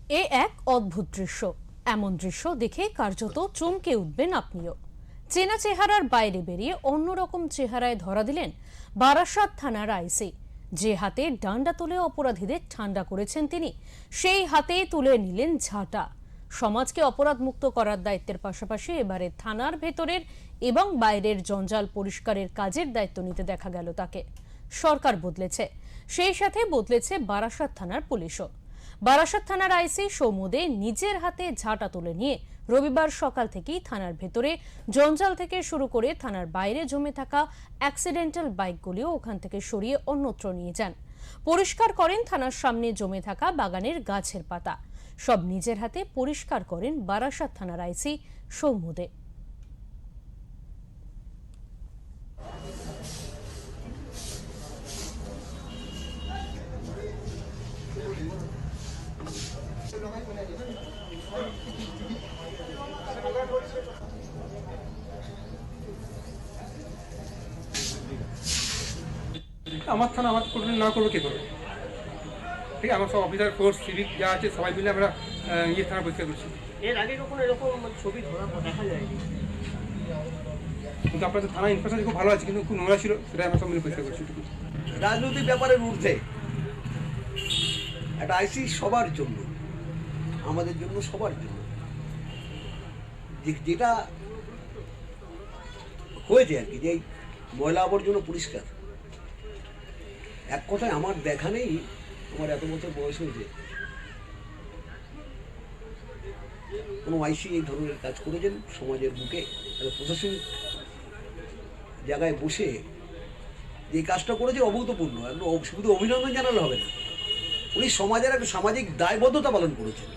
এ এক অদ্ভুত দৃশ্য। এমন দৃশ্য দেখে কার্যত চমকে উঠবেন আপনিও। চেনা চেহারার বাইরে বেরিয়ে অন্যরকম চেহারায় ধরা দিলেন বারাসাত থানার আইসি। যে হাতে ডান্ডা তুলে অপরাধীদের ঠান্ডা করেছেন তিনি, সেই হাতেই তুলে নিলেন ঝাঁটা। সমাজকে অপরাধ মুক্ত করার দায়িত্বের পাশাপাশি এবারে থানার ভেতরের এবং বাইরের জঞ্জাল পরিষ্কারের কাজের দায়িত্ব নিতে দেখা গেল তাকে। সরকার বদলেছে, সেই সাথে বদলেছে বারাসাত থানার পুলিশও। বারাসাত থানার আইসি সৌমুদে নিজের হাতে ঝাঁটা তুলে নিয়ে রবিবার সকাল থেকেই থানার ভেতরে জঞ্জাল থেকে শুরু করে থানার বাইরে জমে থাকা অ্যাক্সিডেন্টাল বাইকগুলিও ওখান থেকে সরিয়ে অন্যত্র নিয়ে যান। পরিষ্কার করেন থানার সামনে জমে থাকা বাগানের গাছের পাতা। সব নিজের হাতে পরিষ্কার করেন বারাসাত থানার আইসি সৌমুদে। আমার থানা আমার কন্ট্রোল না করবো কে করবে? ঠিক আছে, আমার সব অফিসার ফোর্স সিভিক যা আছে সবাই মিলে আমরা থানা পরিষ্কার করছি। এর আগে কখনো এরকম ছবি দেখা যায়নি, কিন্তু আপনাদের থানা ইনফ্রাস্ট্রাকচার খুব ভালো আছে, কিন্তু খুব নোংরা ছিল, সেটাই আমরা সব মিলে পরিষ্কার করছি। রাজনৈতিক ব্যাপারের ঊর্ধ্বে একটা আইসি সবার জন্য, আমাদের জন্য, সবার জন্য যেটা হয়েছে আর কি, যে ময়লা আবর্জনা পরিষ্কার। এক কথায় আমার দেখা নেই, আমার এত বছর বয়স হয়েছে কোনো আইসি এই ধরনের কাজ করেছেন সমাজের বুকে। প্রশাসনিক জায়গায় বসে যে কাজটা করেছে অভূতপূর্ণ, শুধু অভিনন্দন জানালে হবে না, উনি সমাজের একটা সামাজিক দায়বদ্ধতা পালন করেছেন।